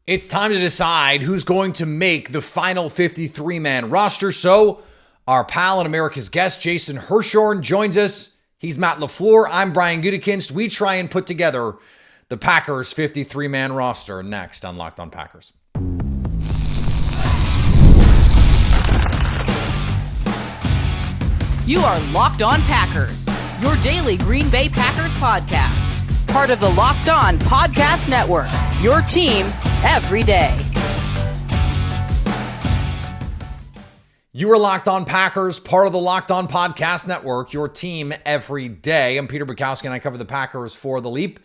It's time to decide who's going to make the final 53-man roster. So our pal and America's guest, Jason Hirschhorn, joins us. He's Matt LaFleur. I'm Brian Gutekunst. We try and put together the Packers 53-man roster next on Locked On Packers. You are Locked On Packers, your daily Green Bay Packers podcast. Part of the Locked On Podcast Network, your team every day. You are Locked On Packers, part of the Locked On Podcast Network, your team every day. I'm Peter Bukowski, and I cover the Packers for The Leap,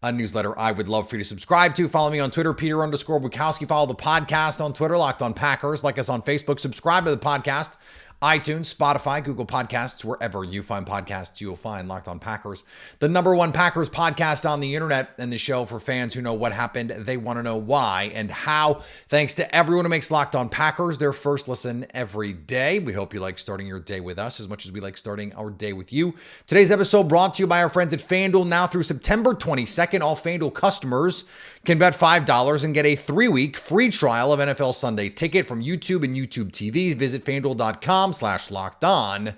a newsletter I would love for you to subscribe to. Follow me on Twitter, Peter_Bukowski. Follow the podcast on Twitter, Locked On Packers. Like us on Facebook. Subscribe to the podcast. iTunes, Spotify, Google Podcasts, wherever you find podcasts, you'll find Locked On Packers, the number one Packers podcast on the internet, and the show for fans who know what happened. They want to know why and how. Thanks to everyone who makes Locked On Packers their first listen every day. We hope you like starting your day with us as much as we like starting our day with you. Today's episode brought to you by our friends at FanDuel. Now through September 22nd, all FanDuel customers can bet $5 and get a 3-week free trial of NFL Sunday Ticket from YouTube and YouTube TV. Visit FanDuel.com/locked on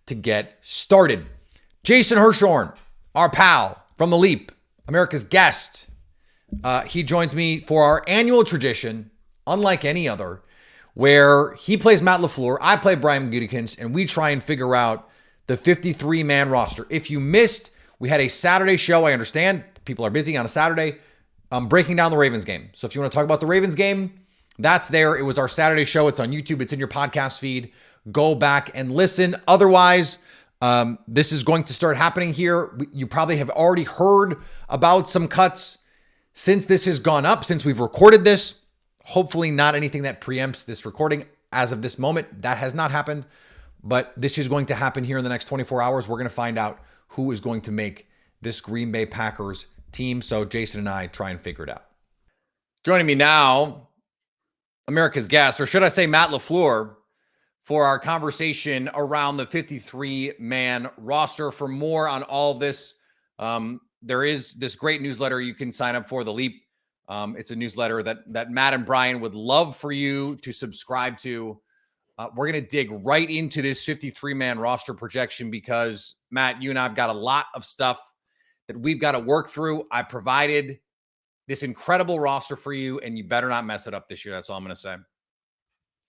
to get started. Jason Hirschhorn, our pal from The Leap, America's guest. He joins me for our annual tradition, unlike any other, where he plays Matt LaFleur, I play Brian Gutekunst, and we try and figure out the 53-man roster. If you missed, we had a Saturday show. I understand people are busy on a Saturday. Breaking down the Ravens game. So if you want to talk about the Ravens game, that's there. It was our Saturday show. It's on YouTube. It's in your podcast feed. Go back and listen. Otherwise, this is going to start happening here. You probably have already heard about some cuts since this has gone up, since we've recorded this. Hopefully not anything that preempts this recording as of this moment. That has not happened, but this is going to happen here in the next 24 hours. We're going to find out who is going to make this Green Bay Packers team. So Jason and I try and figure it out. Joining me now, America's guest, or should I say Matt LaFleur, for our conversation around the 53-man roster. For more on all of this, there is this great newsletter you can sign up for, The Leap. It's a newsletter that Matt and Brian would love for you to subscribe to. We're going to dig right into this 53-man roster projection because, Matt, you and I have got a lot of stuff that we've got to work through. I provided this incredible roster for you, and you better not mess it up this year. That's all I'm going to say.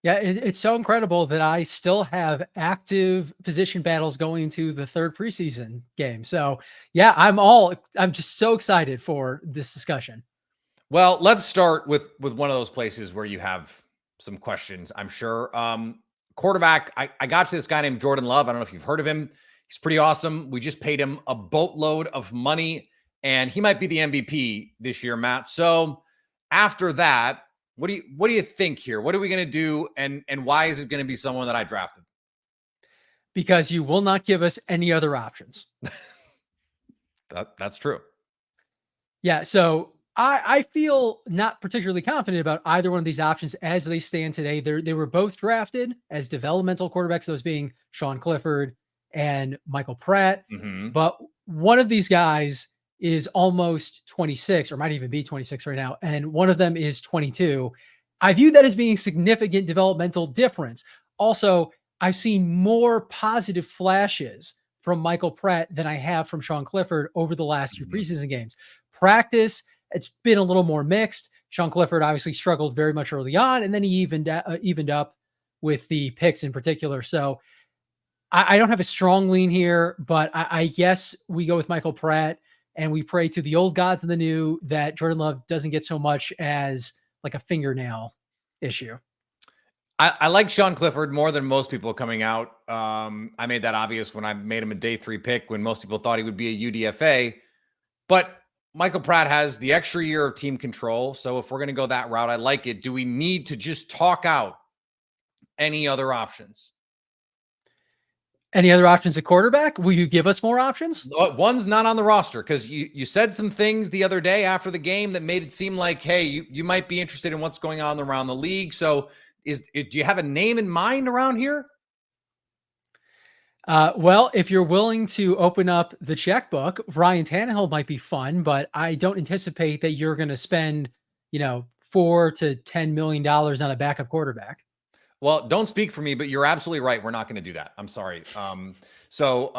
Yeah, it's so incredible that I still have active position battles going into the third preseason game. So yeah, I'm just so excited for this discussion. Well, let's start with one of those places where you have some questions, I'm sure. Quarterback, I got to this guy named Jordan Love. I don't know if you've heard of him. He's pretty awesome. We just paid him a boatload of money, and he might be the MVP this year, Matt. So after that, what do you think here? What are we going to do, and why is it going to be someone that I drafted? Because you will not give us any other options. That's true. Yeah, so I feel not particularly confident about either one of these options as they stand today. They were both drafted as developmental quarterbacks, those being Sean Clifford and Michael Pratt. Mm-hmm. But one of these guys is almost 26, or might even be 26 right now, and one of them is 22. I view that as being significant developmental difference. Also, I've seen more positive flashes from Michael Pratt than I have from Sean Clifford over the last two preseason games. Practice, it's been a little more mixed. Sean Clifford obviously struggled very much early on, and then he evened up with the picks in particular. So I don't have a strong lean here, but I guess we go with Michael Pratt, and we pray to the old gods and the new that Jordan Love doesn't get so much as like a fingernail issue. I like Sean Clifford more than most people coming out. I made that obvious when I made him a day 3 pick when most people thought he would be a UDFA. But Michael Pratt has the extra year of team control. So if we're going to go that route, I like it. Do we need to just talk out any other options? Any other options at quarterback? Will you give us more options? One's not on the roster because you said some things the other day after the game that made it seem like, hey, you might be interested in what's going on around the league. So do you have a name in mind around here? Well, if you're willing to open up the checkbook, Ryan Tannehill might be fun, but I don't anticipate that you're going to spend, $4 to $10 million on a backup quarterback. Well, don't speak for me, but you're absolutely right. We're not going to do that. I'm sorry. So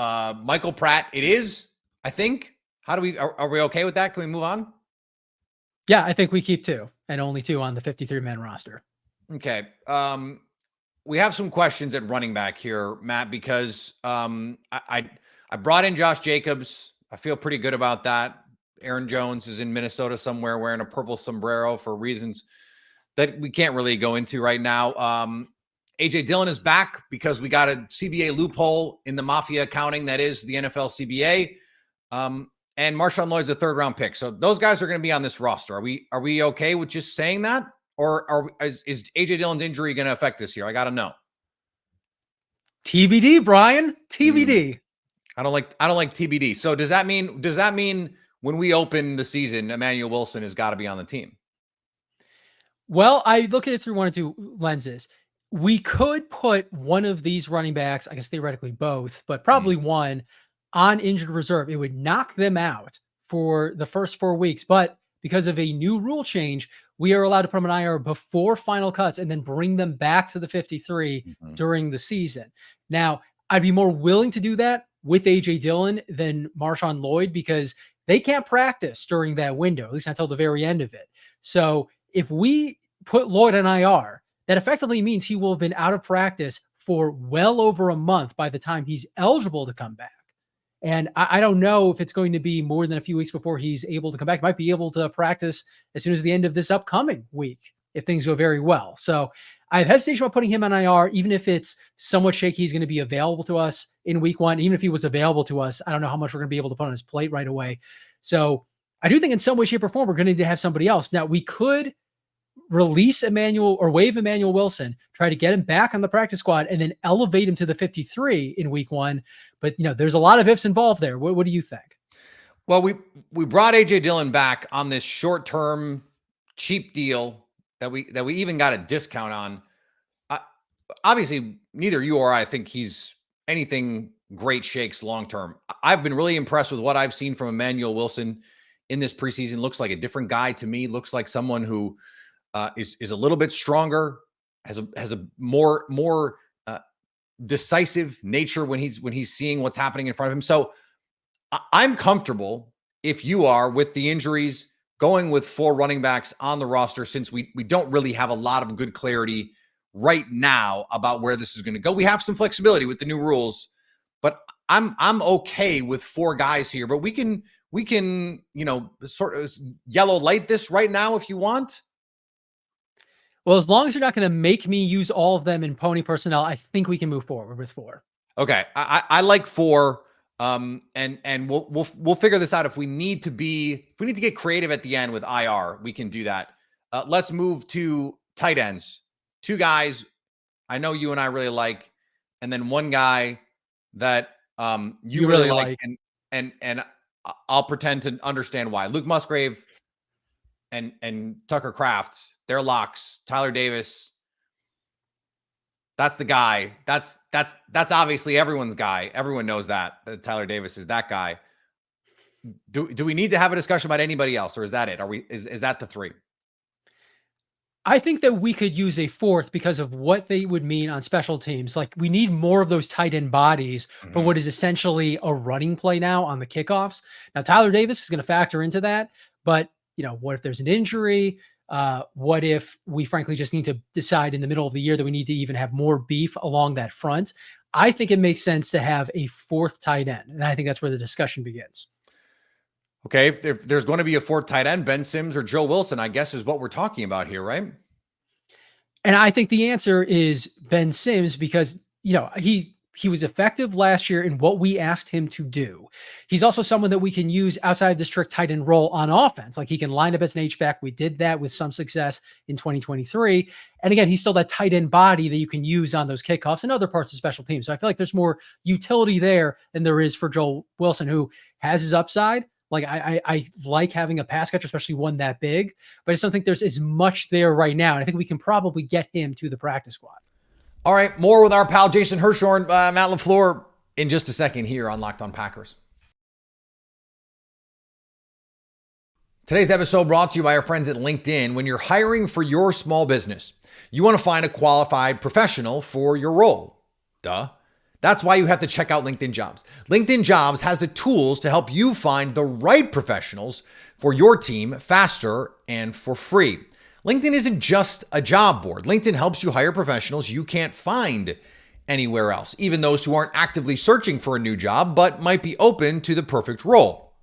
Michael Pratt, it is, I think. How do we, are we okay with that? Can we move on? Yeah, I think we keep 2 and only 2 on the 53-man roster. Okay. We have some questions at running back here, Matt, because I brought in Josh Jacobs. I feel pretty good about that. Aaron Jones is in Minnesota somewhere wearing a purple sombrero for reasons that we can't really go into right now. AJ Dillon is back because we got a CBA loophole in the mafia accounting that is the NFL CBA. And Marshawn Lloyd's a 3rd-round pick. So those guys are going to be on this roster. Are we okay with just saying that? Or is AJ Dillon's injury going to affect this year? I got to know. TBD, Brian. TBD. I don't like TBD. So does that mean when we open the season, Emmanuel Wilson has got to be on the team? Well, I look at it through one or two lenses. We could put one of these running backs, I guess theoretically both, but probably one on injured reserve. It would knock them out for the first 4 weeks. But because of a new rule change, we are allowed to put them on IR before final cuts and then bring them back to the 53 during the season. Now, I'd be more willing to do that with AJ Dillon than Marshawn Lloyd because they can't practice during that window, at least until the very end of it. So if we put Lloyd on IR, that effectively means he will have been out of practice for well over a month by the time he's eligible to come back. And I don't know if it's going to be more than a few weeks before he's able to come back. He might be able to practice as soon as the end of this upcoming week if things go very well. So I have hesitation about putting him on IR, even if it's somewhat shaky he's going to be available to us in week 1. Even if he was available to us, I don't know how much we're going to be able to put on his plate right away. So I do think in some way, shape, or form, we're going to need to have somebody else. Now, we could release Emmanuel or waive Emmanuel Wilson, try to get him back on the practice squad, and then elevate him to the 53 in week 1. But, there's a lot of ifs involved there. What do you think? Well, we brought AJ Dillon back on this short-term cheap deal that we even got a discount on. Obviously, neither you or I think he's anything great shakes long-term. I've been really impressed with what I've seen from Emmanuel Wilson in this preseason. Looks like a different guy to me. Looks like someone who is a little bit stronger, has a more decisive nature when he's seeing what's happening in front of him. So I'm comfortable, if you are, with the injuries, going with 4 running backs on the roster, since we don't really have a lot of good clarity right now about where this is going to go. We have some flexibility with the new rules, but I'm okay with 4 guys here. But we can sort of yellow light this right now if you want. Well, as long as you're not going to make me use all of them in pony personnel, I think we can move forward with 4. Okay, I like 4, and we'll figure this out. If we need to get creative at the end with IR, we can do that. Let's move to tight ends. 2 guys I know you and I really like, and then 1 guy that you really like, and I'll pretend to understand why. Luke Musgrave and Tucker Kraft, they're locks. Tyler Davis, that's the guy. That's obviously everyone's guy. Everyone knows that Tyler Davis is that guy. Do we need to have a discussion about anybody else, or is that it? Is that the 3? I think that we could use a 4th because of what they would mean on special teams. Like, we need more of those tight end bodies for what is essentially a running play now on the kickoffs. Now, Tyler Davis is going to factor into that, but what if there's an injury? What if we frankly just need to decide in the middle of the year that we need to even have more beef along that front? I think it makes sense to have a 4th tight end. And I think that's where the discussion begins. Okay. If there's going to be a 4th tight end, Ben Sims or Joe Wilson, I guess, is what we're talking about here, right? And I think the answer is Ben Sims because, he was effective last year in what we asked him to do. He's also someone that we can use outside of the strict tight end role on offense. Like, he can line up as an H-back. We did that with some success in 2023. And again, he's still that tight end body that you can use on those kickoffs and other parts of special teams. So I feel like there's more utility there than there is for Joel Wilson, who has his upside. Like, I like having a pass catcher, especially one that big, but I just don't think there's as much there right now. And I think we can probably get him to the practice squad. All right, more with our pal Jason Hirschhorn, Matt LaFleur, in just a second here on Locked On Packers. Today's episode brought to you by our friends at LinkedIn. When you're hiring for your small business, you want to find a qualified professional for your role. Duh. That's why you have to check out LinkedIn Jobs. LinkedIn Jobs has the tools to help you find the right professionals for your team faster and for free. LinkedIn isn't just a job board. LinkedIn helps you hire professionals you can't find anywhere else, even those who aren't actively searching for a new job, but might be open to the perfect role.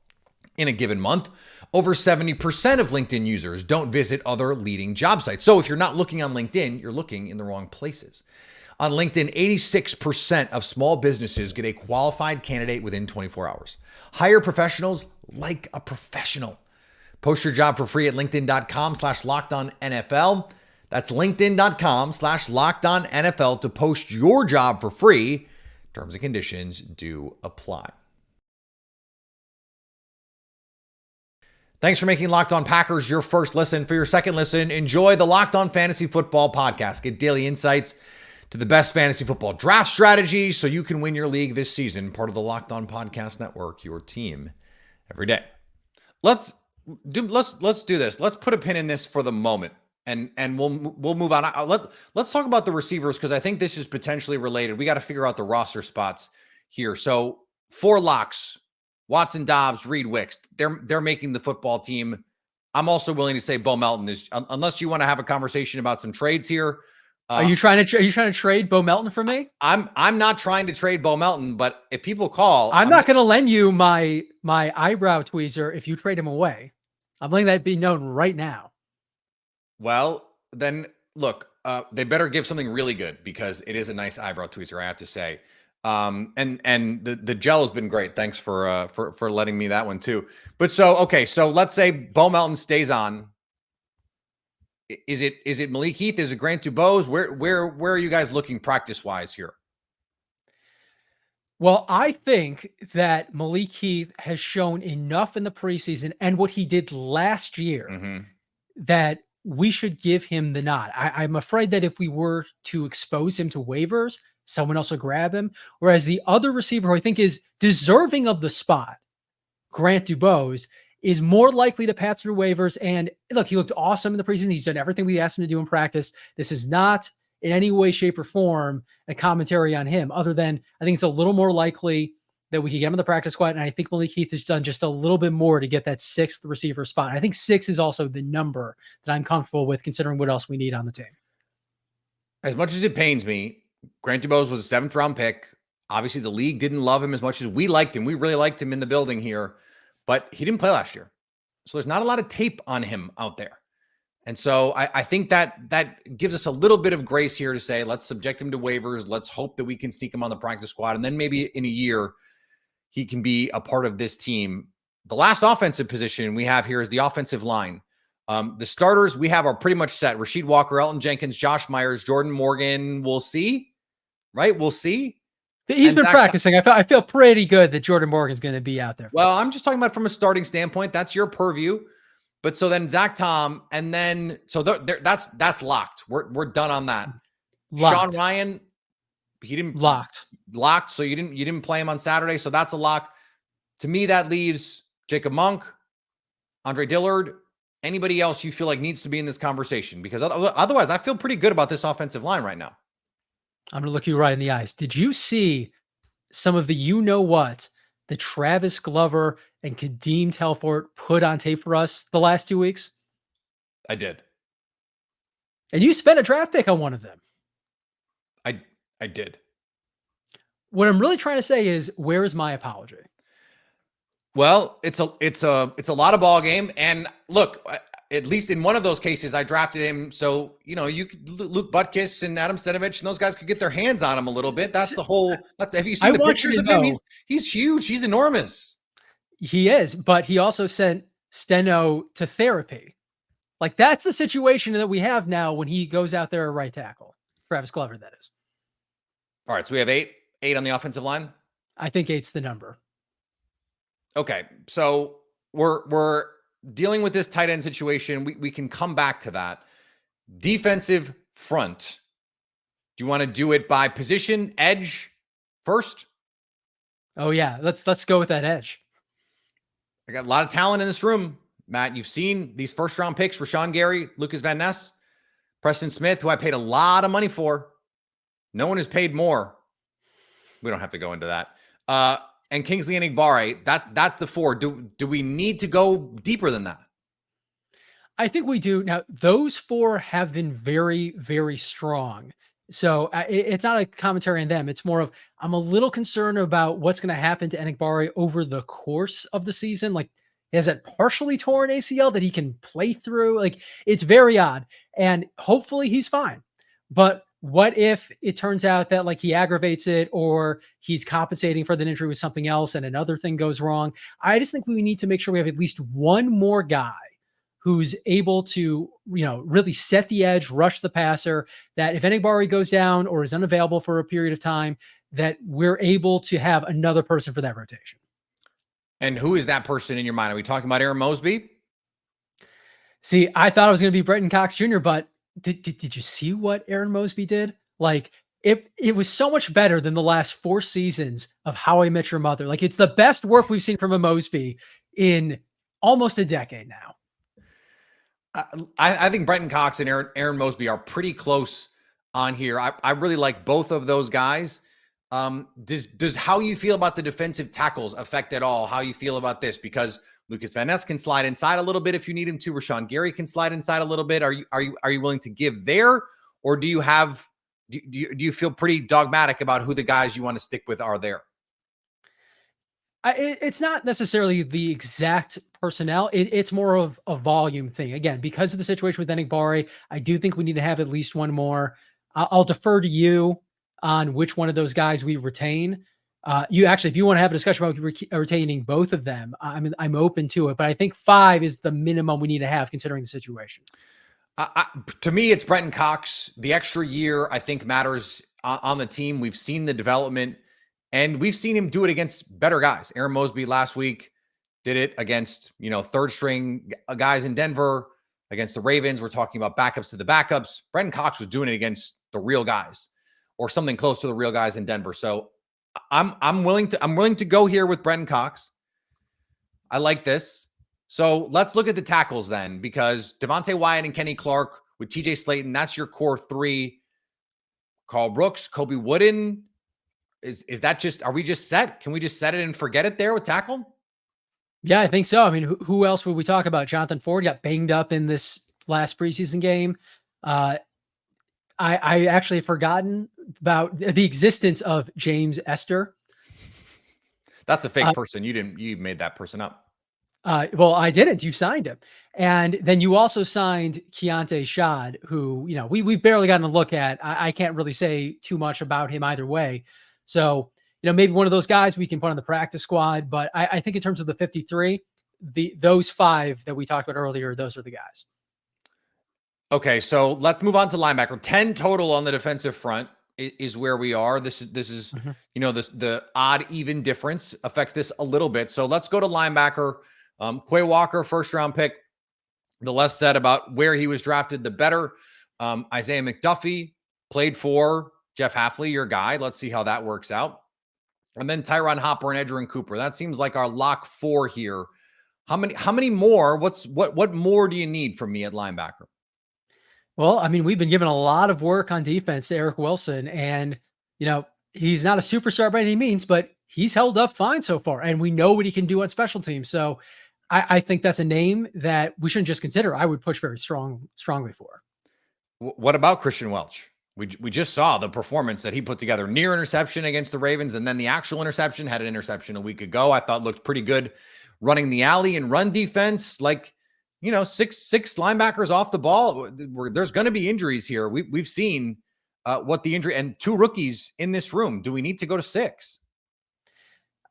In a given month, over 70% of LinkedIn users don't visit other leading job sites. So if you're not looking on LinkedIn, you're looking in the wrong places. On LinkedIn, 86% of small businesses get a qualified candidate within 24 hours. Hire professionals like a professional. Post your job for free at linkedin.com/lockedonnfl. That's linkedin.com/lockedonnfl to post your job for free. Terms and conditions do apply. Thanks for making Locked On Packers your first listen. For your second listen, enjoy the Locked On Fantasy Football podcast. Get daily insights to the best fantasy football draft strategies so you can win your league this season. Part of the Locked On Podcast Network, your team every day. Let's do this. Let's put a pin in this for the moment, and we'll move on. Let's talk about the receivers, because I think this is potentially related. We got to figure out the roster spots here. So 4 locks: Watson, Dobbs, Reed, Wicks. They're making the football team. I'm also willing to say Bo Melton is, unless you want to have a conversation about some trades here. Are you trying to trade Bo Melton for me? I'm not trying to trade Bo Melton, but if people call, I'm not going to lend you my eyebrow tweezer if you trade him away. I'm letting that be known right now. Well, then look, they better give something really good, because it is a nice eyebrow tweezer, I have to say. And the gel has been great. Thanks for letting me that one too. But so let's say Bo Melton stays on. Is it Malik Heath? Is it Grant Dubose? Where are you guys looking practice wise here? Well, I think that Malik Heath has shown enough in the preseason and what he did last year that we should give him the nod. I'm afraid that if we were to expose him to waivers, someone else will grab him. Whereas the other receiver who I think is deserving of the spot, Grant Dubose, is more likely to pass through waivers. And look, he looked awesome in the preseason. He's done everything we asked him to do in practice. This is not in any way, shape, or form a commentary on him, other than I think it's a little more likely that we could get him in the practice squad. And I think Malik Heath has done just a little bit more to get that 6th receiver spot. I think 6 is also the number that I'm comfortable with, considering what else we need on the team. As much as it pains me, Grant Dubose was a 7th round pick. Obviously, the league didn't love him as much as we liked him. We really liked him in the building here, but he didn't play last year. So there's not a lot of tape on him out there. And so I think that gives us a little bit of grace here to say, let's subject him to waivers. Let's hope that we can sneak him on the practice squad. And then maybe in a year, he can be a part of this team. The last offensive position we have here is the offensive line. The starters we have are pretty much set. Rasheed Walker, Elton Jenkins, Josh Myers, Jordan Morgan. We'll see, right? We'll see. He's been practicing. I feel pretty good that Jordan Morgan's going to be out there. Well, I'm just talking about from a starting standpoint. That's your purview. But so then Zach Tom, and then so that's locked. We're done on that. Locked. Sean Ryan, he didn't locked. So you didn't play him on Saturday. So that's a lock. To me, that leaves Jacob Monk, Andre Dillard, anybody else you feel like needs to be in this conversation, because otherwise I feel pretty good about this offensive line right now. I'm going to look you right in the eyes. Did you see some of the what that Travis Glover and Kadeem Telfort put on tape for us the last 2 weeks? I did. And you spent a draft pick on one of them. I did. What I'm really trying to say is, where is my apology? Well, it's a lot of ball game. And look, at least in one of those cases, I drafted him. So, you could Luke Butkus and Adam Stenovich and those guys could get their hands on him a little bit. That's the whole, have you seen the pictures of him? He's huge. He's enormous. He is, but he also sent Steno to therapy. Like, that's the situation that we have now when he goes out there at right tackle. Travis Glover, that is. All right. So we have eight on the offensive line. I think 8's the number. Okay. So we're dealing with this tight end situation. We can come back to that. Defensive front. Do you want to do it by position, edge first? Oh yeah. Let's go with that edge. I got a lot of talent in this room. Matt, you've seen these first round picks, Rashawn Gary, Lucas Van Ness, Preston Smith, who I paid a lot of money for. No one has paid more. We don't have to go into that. And Kingsley Enagbare, that's the 4. Do we need to go deeper than that? I think we do. Now, those 4 have been very, very strong. So it's not a commentary on them. It's more of, I'm a little concerned about what's going to happen to Enagbare over the course of the season. Like, he has that partially torn ACL that he can play through. Like, it's very odd. And hopefully he's fine. But what if it turns out that like he aggravates it, or he's compensating for the injury with something else and another thing goes wrong? I just think we need to make sure we have at least one more guy who's able to, really set the edge, rush the passer, that if Enagbare goes down or is unavailable for a period of time, that we're able to have another person for that rotation. And who is that person in your mind? Are we talking about Aaron Mosby? See, I thought it was going to be Brenton Cox Jr., but did you see what Aaron Mosby did? Like, it was so much better than the last 4 seasons of How I Met Your Mother. Like, it's the best work we've seen from a Mosby in almost a decade now. I think Brenton Cox and Aaron Mosby are pretty close on here. I really like both of those guys. Does how you feel about the defensive tackles affect at all how you feel about this? Because Lucas Van Ness can slide inside a little bit if you need him to. Rashawn Gary can slide inside a little bit. Are you willing to give there, or do you feel pretty dogmatic about who the guys you want to stick with are there? It's not necessarily the exact personnel. It's more of a volume thing. Again, because of the situation with Enagbare, I do think we need to have at least one more. I'll defer to you on which one of those guys we retain. If you want to have a discussion about retaining both of them, I'm open to it. But I think 5 is the minimum we need to have considering the situation. To me, it's Brenton Cox. The extra year, I think, matters on the team. We've seen the development. And we've seen him do it against better guys. Aaron Mosby last week did it against, third string guys in Denver, against the Ravens. We're talking about backups to the backups. Brenton Cox was doing it against the real guys, or something close to the real guys in Denver. So I'm willing to go here with Brenton Cox. I like this. So let's look at the tackles then, because Devontae Wyatt and Kenny Clark with TJ Slayton, that's your core 3. Carl Brooks, Kobe Wooden. Is that just, are we just set? Can we just set it and forget it there with tackle? Yeah, I think so. I mean, who else would we talk about? Jonathan Ford got banged up in this last preseason game. I actually have forgotten about the existence of James Esther. That's a fake person. You made that person up. Well, I didn't. You signed him. And then you also signed Keontae Shad, who, we've barely gotten a look at. I can't really say too much about him either way. So, maybe one of those guys we can put on the practice squad. But I think in terms of the 53, those 5 that we talked about earlier, those are the guys. Okay, so let's move on to linebacker. 10 total on the defensive front is where we are. This is the odd even difference affects this a little bit. So let's go to linebacker. Quay Walker, first round pick. The less said about where he was drafted, the better. Isaiah McDuffie played for Jeff Hafley, your guy. Let's see how that works out. And then Tyron Hopper and Edgerrin Cooper. That seems like our lock 4 here. How many more? What more do you need from me at linebacker? Well, I mean, we've been given a lot of work on defense to Eric Wilson, and he's not a superstar by any means, but he's held up fine so far, and we know what he can do on special teams. So I think that's a name that we shouldn't just consider. I would push very strongly for. What about Christian Welch? We just saw the performance that he put together. Near interception against the Ravens, and then the actual interception. Had an interception a week ago. I thought looked pretty good running the alley and run defense. Like, 6 linebackers off the ball. There's going to be injuries here. We've seen what the injury, and 2 rookies in this room. Do we need to go to 6?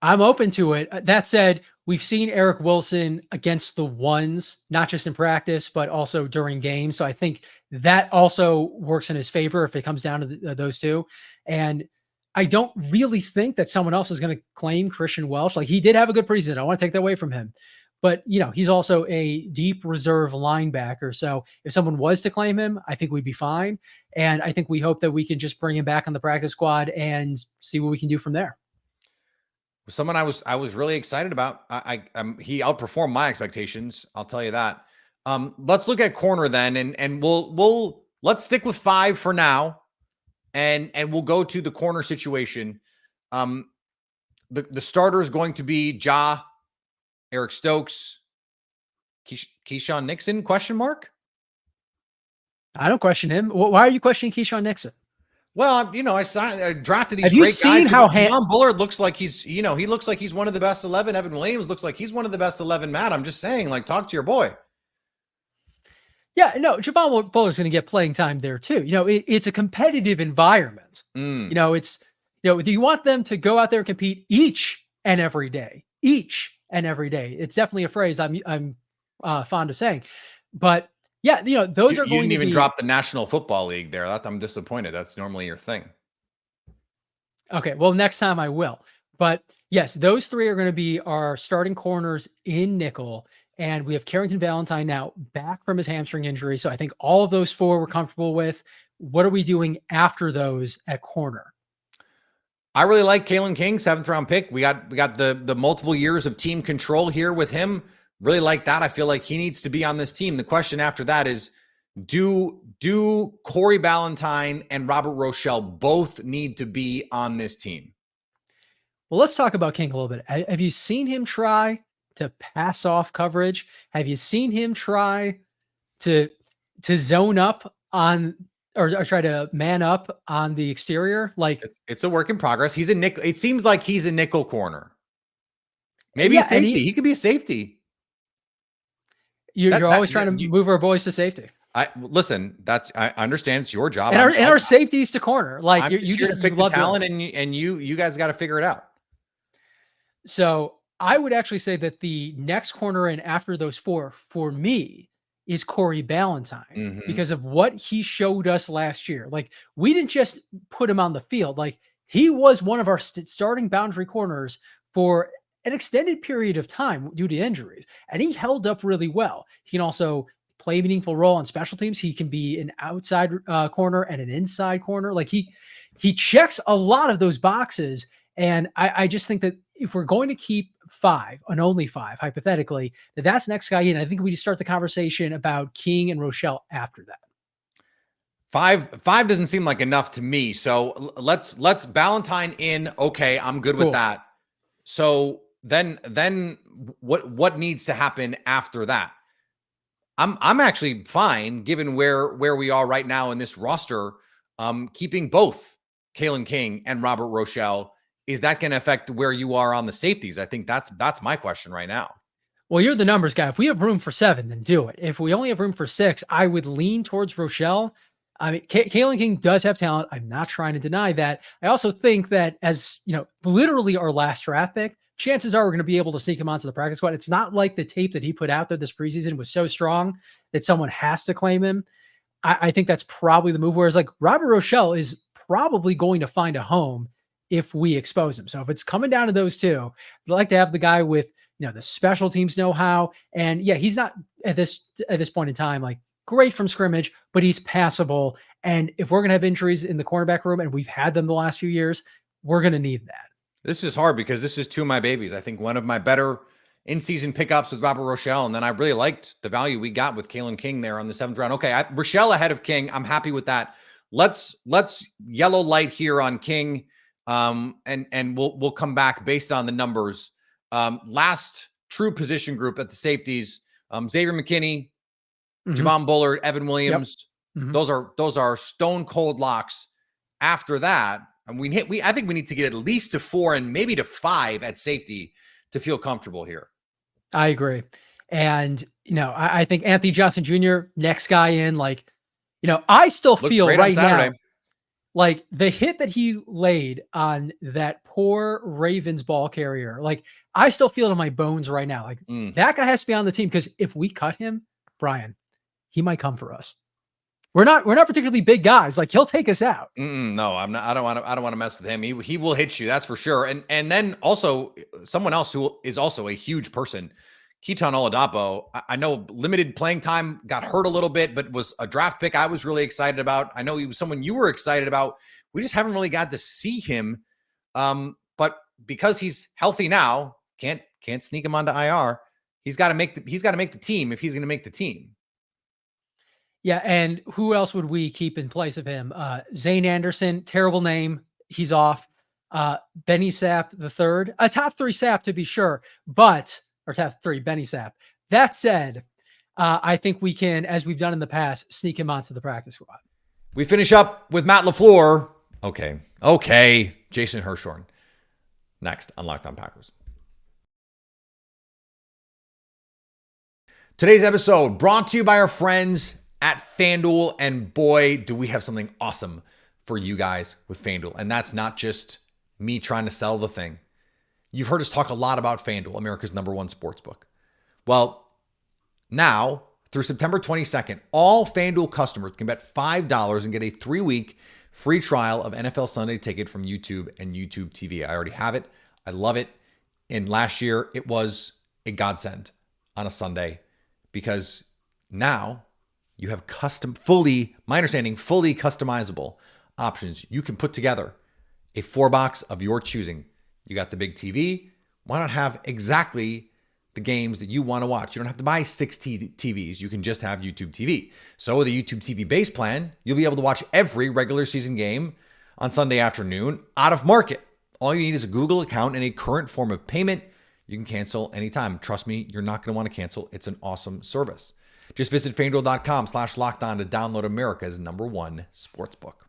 I'm open to it. That said, we've seen Eric Wilson against the ones, not just in practice, but also during games. So I think that also works in his favor if it comes down to those 2. And I don't really think that someone else is going to claim Christian Welch. Like, he did have a good preseason. I want to take that away from him. But, he's also a deep reserve linebacker. So if someone was to claim him, I think we'd be fine. And I think we hope that we can just bring him back on the practice squad and see what we can do from there. Someone I was really excited about. He outperformed my expectations. I'll tell you that. Let's look at corner then, and let's stick with 5 for now, and we'll go to the corner situation. The starter is going to be Ja, Eric Stokes, Keyshawn Nixon, question mark? I don't question him. Why are you questioning Keyshawn Nixon? Well, I drafted these Have you great seen guys. how John Bullard looks like he looks like he's one of the best 11. Evan Williams looks like he's one of the best 11. Matt, I'm just saying, like, talk to your boy. Yeah, no, Javon Bullard's going to get playing time there too. It's a competitive environment. Do you want them to go out there and compete each and every day? Each and every day. It's definitely a phrase I'm fond of saying. But yeah, those are going to be. You didn't even drop the National Football League there. I'm disappointed. That's normally your thing. Okay, well, next time I will. But yes, those 3 are going to be our starting corners in nickel. And we have Carrington Valentine now back from his hamstring injury. So I think all of those 4 we're comfortable with. What are we doing after those at corner? I really like Kalen King, 7th round pick. We got the multiple years of team control here with him. Really like that. I feel like he needs to be on this team. The question after that is, do Corey Ballantyne and Robert Rochelle both need to be on this team? Well, let's talk about King a little bit. Have you seen him try to pass off coverage? Have you seen him try to zone up on or try to man up on the exterior? Like, it's a work in progress. He's a nickel. It seems like he's a nickel corner. Maybe a safety. He could be a safety. You're always trying to move our boys to safety. I understand it's your job. And our safeties to corner. Like, you just pick the talent, and you guys got to figure it out. So I would actually say that the next corner in after those 4 for me is Corey Ballantyne because of what he showed us last year. Like, we didn't just put him on the field. Like, he was one of our starting boundary corners for an extended period of time due to injuries, and he held up really well. He can also play a meaningful role on special teams. He can be an outside corner and an inside corner. Like, he checks a lot of those boxes. And I just think that if we're going to keep 5 and only 5, hypothetically, that's next guy in. I think we just start the conversation about King and Rochelle after that. 5 doesn't seem like enough to me. So let's Ballantyne in. Okay, I'm good with that. So then what needs to happen after that? I'm actually fine given where we are right now in this roster. Keeping both Kalen King and Robert Rochelle. Is that going to affect where you are on the safeties? I think that's my question right now. Well, you're the numbers guy. If we have room for 7, then do it. If we only have room for 6, I would lean towards Rochelle. I mean, Kalen King does have talent. I'm not trying to deny that. I also think that as, literally our last draft pick, chances are we're going to be able to sneak him onto the practice squad. It's not like the tape that he put out there this preseason was so strong that someone has to claim him. I think that's probably the move. Whereas, like, Robert Rochelle is probably going to find a home if we expose him. So if it's coming down to those 2, I'd like to have the guy with, the special teams know-how. And yeah, he's not at this point in time, like, great from scrimmage, but he's passable. And if we're going to have injuries in the cornerback room, and we've had them the last few years, we're going to need that. This is hard because this is 2 of my babies. I think one of my better in-season pickups with Robert Rochelle. And then I really liked the value we got with Kalen King there on the 7th round. Okay. Rochelle ahead of King. I'm happy with that. Let's yellow light here on King. And we'll come back based on the numbers. Last true position group at the safeties, Xavier McKinney, Javon Bullard, Evan Williams. Yep. Those are stone cold locks. After that, and I think we need to get at least to 4 and maybe to 5 at safety to feel comfortable here. I agree. And, I think Anthony Johnson Jr., next guy in, like, I still feel right now, like, the hit that he laid on that poor Ravens ball carrier, like, I still feel it in my bones right now. Like, that guy has to be on the team, because if we cut him, Brian, he might come for us. We're not particularly big guys. Like, he'll take us out. No, I'm not. I don't want to mess with him. He will hit you. That's for sure. And then also someone else who is also a huge person, Keaton Oladapo. I know limited playing time, got hurt a little bit, but was a draft pick I was really excited about. I know he was someone you were excited about. We just haven't really got to see him. But because he's healthy now, can't sneak him onto IR. He's got to make the team if he's going to make the team. Yeah, and who else would we keep in place of him? Zane Anderson, terrible name. He's off. Benny Sapp the third, a top 3 Sapp to be sure, or top 3 Benny Sapp. That said, I think we can, as we've done in the past, sneak him onto the practice squad. We finish up with Matt LaFleur. Okay. Jason Hirschhorn. Next on Locked On Packers. Today's episode brought to you by our friends at FanDuel, and boy, do we have something awesome for you guys with FanDuel. And that's not just me trying to sell the thing. You've heard us talk a lot about FanDuel, America's #1 sportsbook. Well, now through September 22nd, all FanDuel customers can bet $5 and get a 3-week free trial of NFL Sunday Ticket from YouTube and YouTube TV. I already have it. I love it. And last year, it was a godsend on a Sunday because now you have fully customizable options. You can put together a 4-box of your choosing. You got the big TV. Why not have exactly the games that you want to watch? You don't have to buy 6 TVs. You can just have YouTube TV. So with a YouTube TV base plan, you'll be able to watch every regular season game on Sunday afternoon out of market. All you need is a Google account and a current form of payment. You can cancel anytime. Trust me, you're not going to want to cancel. It's an awesome service. Just visit FanDuel.com/lockedon to download America's #1 sportsbook.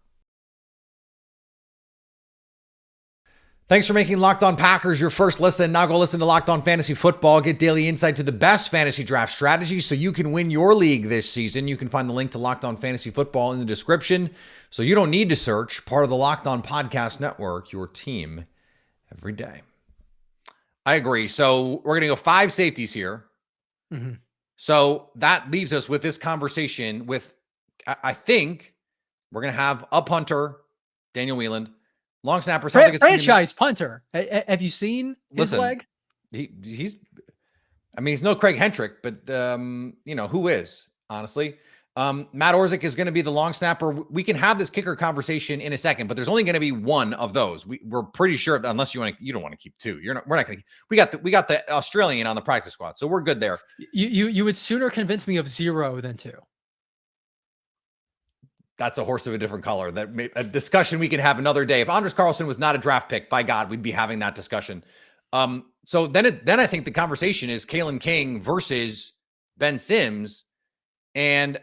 Thanks for making Locked On Packers your first listen. Now go listen to Locked On Fantasy Football. Get daily insight to the best fantasy draft strategies so you can win your league this season. You can find the link to Locked On Fantasy Football in the description, so you don't need to search. Part of the Locked On Podcast Network, your team every day. I agree. So we're going to go 5 safeties here. Mm-hmm. So that leaves us with this conversation with, I think we're going to have a punter, Daniel Wheeland. Long snapper. Franchise punter. Have you seen his leg? He's no Craig Hentrick, but who is, honestly. Matt Orzik is going to be the long snapper. We can have this kicker conversation in a second, but there's only going to be one of those. We're pretty sure, unless you don't want to keep 2. We're not going to. We got the Australian on the practice squad, so we're good there. You would sooner convince me of 0 than 2. That's a horse of a different color. A discussion we can have another day. If Anders Carlson was not a draft pick, by God, we'd be having that discussion. So then I think the conversation is Kalen King versus Ben Sims, and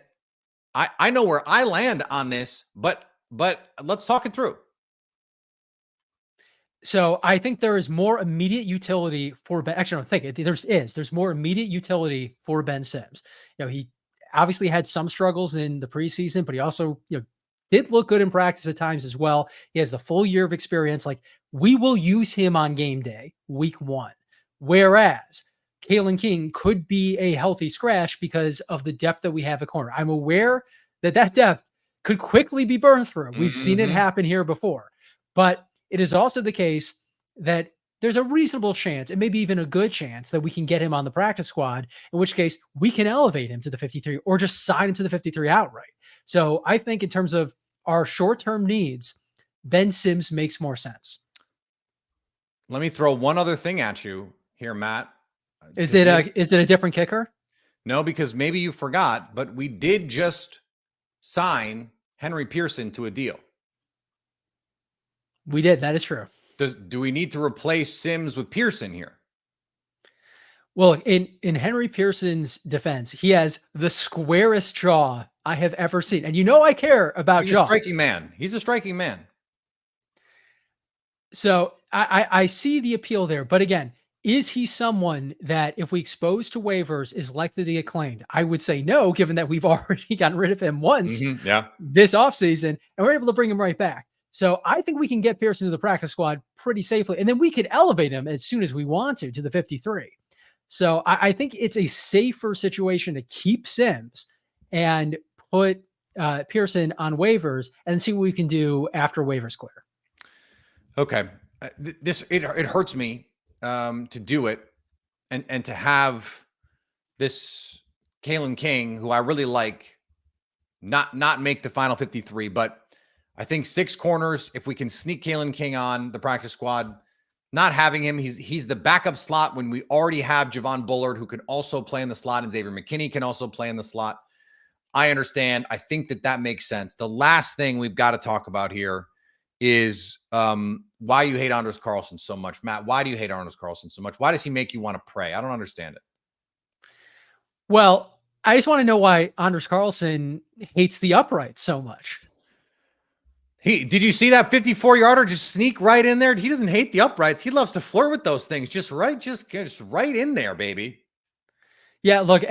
I know where I land on this, but let's talk it through. So I think there is more immediate utility for Ben. Actually, I don't think it. There's more immediate utility for Ben Sims. He obviously had some struggles in the preseason, but he also, did look good in practice at times as well. He has the full year of experience. Like, we will use him on game day, week 1. Whereas Kalen King could be a healthy scratch because of the depth that we have at corner. I'm aware that depth could quickly be burned through. We've seen it happen here before, but it is also the case that there's a reasonable chance, and maybe even a good chance, that we can get him on the practice squad, in which case we can elevate him to the 53 or just sign him to the 53 outright. So I think in terms of our short-term needs, Ben Sims makes more sense. Let me throw one other thing at you here, Matt. Is it a different kicker? No, because maybe you forgot, but we did just sign Henry Pearson to a deal. We did. That is true. Do we need to replace Sims with Pearson here? Well, in Henry Pearson's defense, he has the squarest jaw I have ever seen. And I care about jaws. He's a striking man. So I see the appeal there. But again, is he someone that, if we expose to waivers, is likely to get claimed? I would say no, given that we've already gotten rid of him once this offseason, and we're able to bring him right back. So I think we can get Pearson to the practice squad pretty safely, and then we could elevate him as soon as we want to the 53. So I think it's a safer situation to keep Sims and put Pearson on waivers and see what we can do after waivers clear. Okay. It hurts me to do it and to have this Kalen King, who I really like, not make the final 53, but I think 6 corners, if we can sneak Kalen King on the practice squad, not having him. He's the backup slot when we already have Javon Bullard, who can also play in the slot, and Xavier McKinney can also play in the slot. I understand. I think that makes sense. The last thing we've got to talk about here is why you hate Anders Carlson so much. Matt, why do you hate Anders Carlson so much? Why does he make you want to pray? I don't understand it. Well, I just want to know why Anders Carlson hates the upright so much. Did you see that 54-yarder just sneak right in there? He doesn't hate the uprights. He loves to flirt with those things. Just right in there, baby. Yeah, look,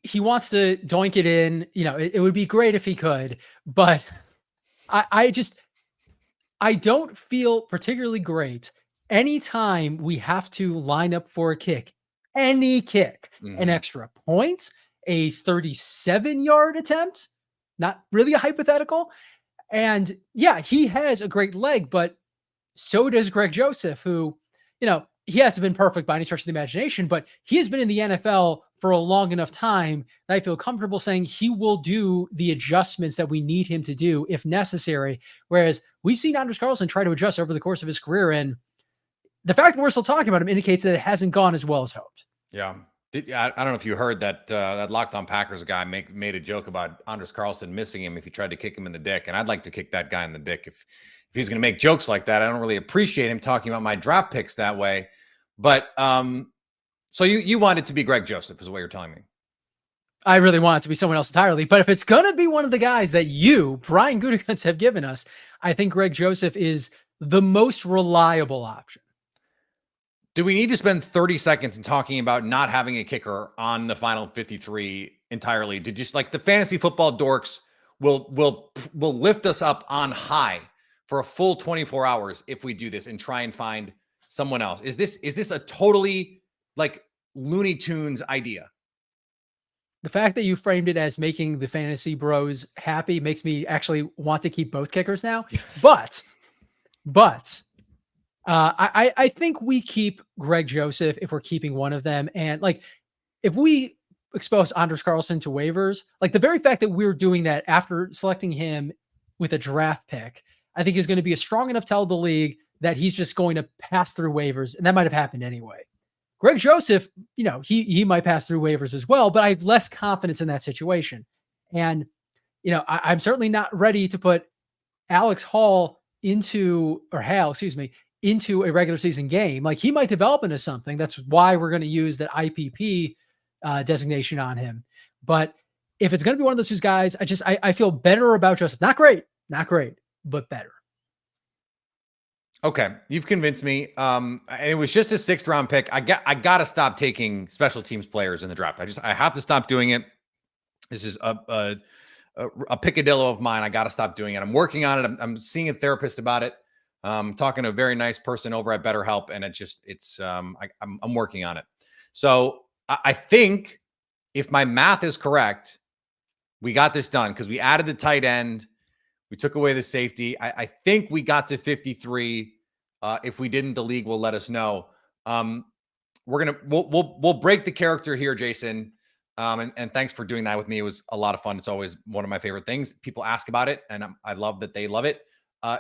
he wants to doink it in. It would be great if he could, but I don't feel particularly great anytime we have to line up for a kick, any kick, an extra point, a 37-yard attempt, not really a hypothetical. And yeah, he has a great leg, but so does Greg Joseph, who, he hasn't been perfect by any stretch of the imagination, but he has been in the NFL for a long enough time that I feel comfortable saying he will do the adjustments that we need him to do if necessary. Whereas we've seen Anders Carlson try to adjust over the course of his career. And the fact that we're still talking about him indicates that it hasn't gone as well as hoped. Yeah. I don't know if you heard that that Locked On Packers guy made a joke about Anders Carlson missing him if he tried to kick him in the dick. And I'd like to kick that guy in the dick if he's going to make jokes like that. I don't really appreciate him talking about my draft picks that way. But so you want it to be Greg Joseph is what you're telling me. I really want it to be someone else entirely. But if it's going to be one of the guys that you, Brian Gutekunst, have given us, I think Greg Joseph is the most reliable option. Do we need to spend 30 seconds in talking about not having a kicker on the final 53 entirely? To just like the fantasy football dorks will lift us up on high for a full 24 hours if we do this and try and find someone else. Is this a totally like Looney Tunes idea? The fact that you framed it as making the fantasy bros happy makes me actually want to keep both kickers now. But I think we keep Greg Joseph if we're keeping one of them. And like, if we expose Anders Carlson to waivers, like the very fact that we're doing that after selecting him with a draft pick, I think is going to be a strong enough tell the league that he's just going to pass through waivers. And that might've happened anyway. Greg Joseph, he might pass through waivers as well, but I have less confidence in that situation. And, I'm certainly not ready to put Alex Hall into a regular season game. Like he might develop into something. That's why we're going to use that IPP designation on him. But if it's going to be one of those two guys, I feel better about Joseph. Not great, but better. Okay, you've convinced me. And it was just a 6th round pick. I got to stop taking special teams players in the draft. I have to stop doing it. This is a picadillo of mine. I got to stop doing it. I'm working on it. I'm seeing a therapist about it. Talking to a very nice person over at BetterHelp, and I'm working on it. So I think if my math is correct, we got this done because we added the tight end. We took away the safety. I think we got to 53. If we didn't, the league will let us know. We'll break the character here, Jason. And thanks for doing that with me. It was a lot of fun. It's always one of my favorite things. People ask about it, and I love that they love it.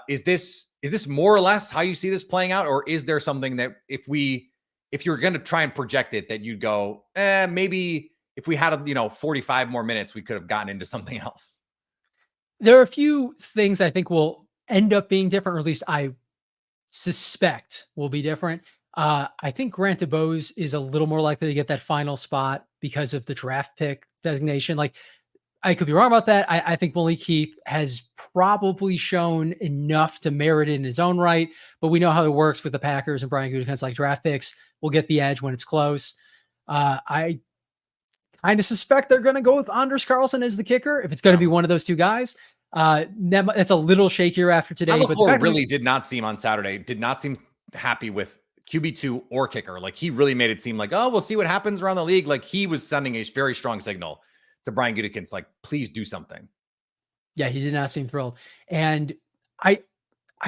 Is this more or less how you see this playing out, or is there something that if you're going to try and project it, that you'd go, maybe if we had 45 more minutes, we could have gotten into something else? There are a few things I think will end up being different, or at least I suspect will be different. I think Grant DeBose is a little more likely to get that final spot because of the draft pick designation. Like, I could be wrong about that. I think Malik Heath has probably shown enough to merit it in his own right, but we know how it works with the Packers and Brian Gutekunst, like draft picks will get the edge when it's close. I kind of suspect they're going to go with Anders Carlson as the kicker. If it's going to be one of those two guys, it's a little shakier after today. But LaFleur really did not seem on Saturday, did not seem happy with QB2 or kicker. Like he really made it seem like, oh, we'll see what happens around the league. Like he was sending a very strong signal to Brian Gutekunst, like, please do something. Yeah, he did not seem thrilled. And I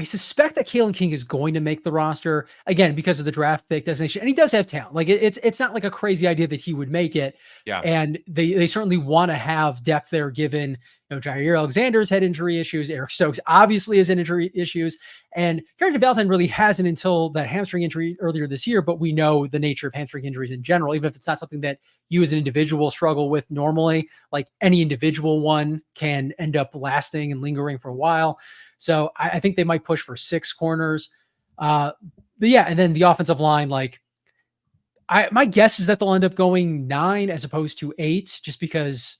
suspect that Kalen King is going to make the roster again because of the draft pick designation. And he does have talent. Like it's not like a crazy idea that he would make it. Yeah. And they certainly want to have depth there given, Jair Alexander's had injury issues. Eric Stokes obviously has injury issues. And Carrington Valentine really hasn't until that hamstring injury earlier this year, but we know the nature of hamstring injuries in general, even if it's not something that you as an individual struggle with normally, like any individual one can end up lasting and lingering for a while. So I think they might push for 6 corners. But yeah, and then the offensive line, like my guess is that they'll end up going 9 as opposed to 8, just because,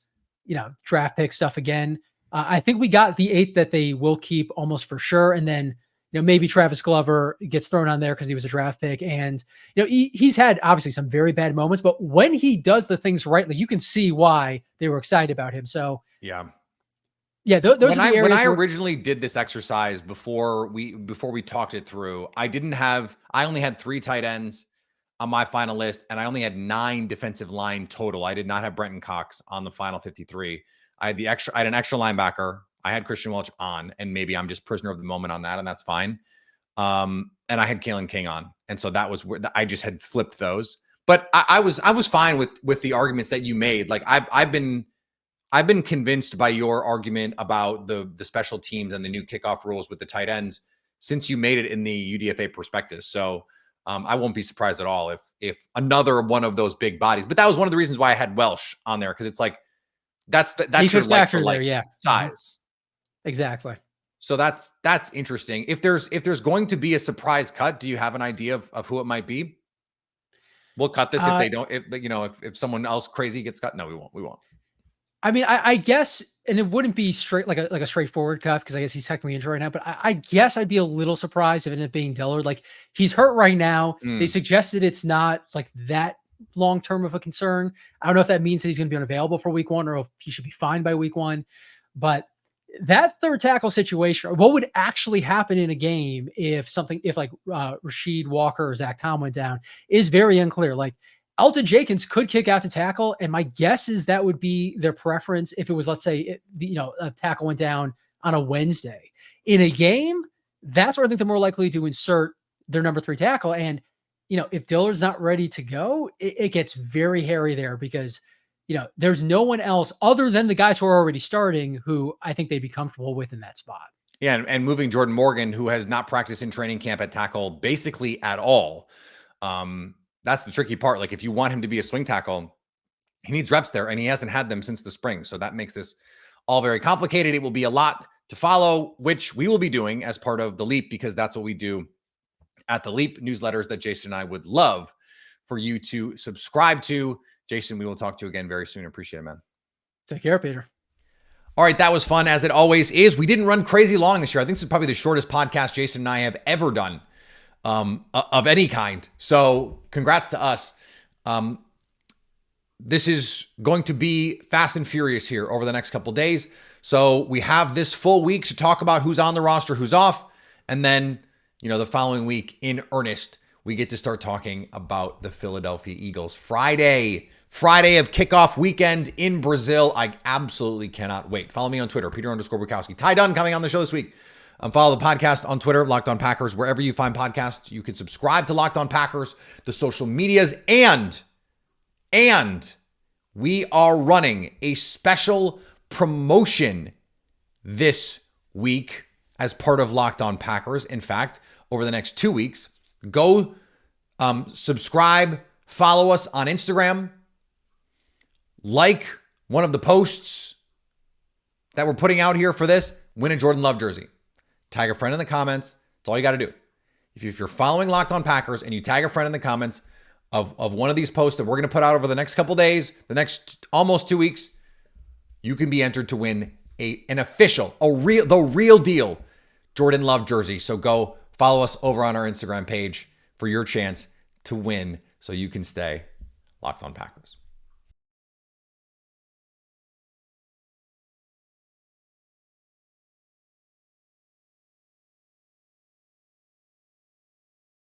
draft pick stuff again. I think we got the 8 that they will keep almost for sure. And then, maybe Travis Glover gets thrown on there because he was a draft pick. And, he's had obviously some very bad moments, but when he does the things right, like you can see why they were excited about him. So yeah. Those are the areas when I originally did this exercise before we talked it through, I only had 3 tight ends on my final list, and I only had 9 defensive line total. I did not have Brenton Cox on the final 53. I had an extra linebacker. I had Christian Welch on, and maybe I'm just prisoner of the moment on that, and that's fine. And I had Kalen King on, and so that was where I just had flipped those. But I was fine with the arguments that you made. Like I've been convinced by your argument about the special teams and the new kickoff rules with the tight ends since you made it in the UDFA prospectus. So I won't be surprised at all if another one of those big bodies. But that was one of the reasons why I had Welsh on there, because it's like that's your like for like size. Exactly. So that's interesting. If there's going to be a surprise cut, do you have an idea of who it might be? We'll cut this if they don't. If someone else crazy gets cut, no, we won't. I mean, I guess, and it wouldn't be straight like a straightforward cut because I guess he's technically injured right now. But I guess I'd be a little surprised if it ended up being Dillard. Like he's hurt right now. They suggested it's not like that long term of a concern. I don't know if that means that he's going to be unavailable for week 1 or if he should be fine by week 1. But that third tackle situation, what would actually happen in a game if Rasheed Walker or Zach Tom went down, is very unclear. Like Elton Jenkins could kick out to tackle, and my guess is that would be their preference if it was, let's say, a tackle went down on a Wednesday. In a game, that's where I think they're more likely to insert their number 3 tackle. And, if Dillard's not ready to go, it gets very hairy there because, there's no one else other than the guys who are already starting who I think they'd be comfortable with in that spot. Yeah, and moving Jordan Morgan, who has not practiced in training camp at tackle basically at all. That's the tricky part. Like if you want him to be a swing tackle, he needs reps there, and he hasn't had them since the spring. So that makes this all very complicated. It will be a lot to follow, which we will be doing as part of the Leap, because that's what we do at the Leap newsletters that Jason and I would love for you to subscribe to. Jason, we will talk to you again very soon. Appreciate it, man. Take care, Peter. All right, that was fun, as it always is. We didn't run crazy long this year. I think this is probably the shortest podcast Jason and I have ever done of any kind. So congrats to us. This is going to be fast and furious here over the next couple days. So we have this full week to talk about who's on the roster, who's off. And then, the following week in earnest, we get to start talking about the Philadelphia Eagles. Friday of kickoff weekend in Brazil. I absolutely cannot wait. Follow me on Twitter, Peter_Bukowski. Ty Dunn coming on the show this week. Follow the podcast on Twitter, Locked On Packers. Wherever you find podcasts, you can subscribe to Locked On Packers, the social medias, and we are running a special promotion this week as part of Locked On Packers. In fact, over the next 2 weeks, go subscribe, follow us on Instagram, like one of the posts that we're putting out here for this, win a Jordan Love jersey. Tag a friend in the comments. That's all you got to do. If you're following Locked On Packers and you tag a friend in the comments of one of these posts that we're going to put out over the next couple days, the next almost 2 weeks, you can be entered to win the real deal Jordan Love jersey. So go follow us over on our Instagram page for your chance to win so you can stay Locked On Packers.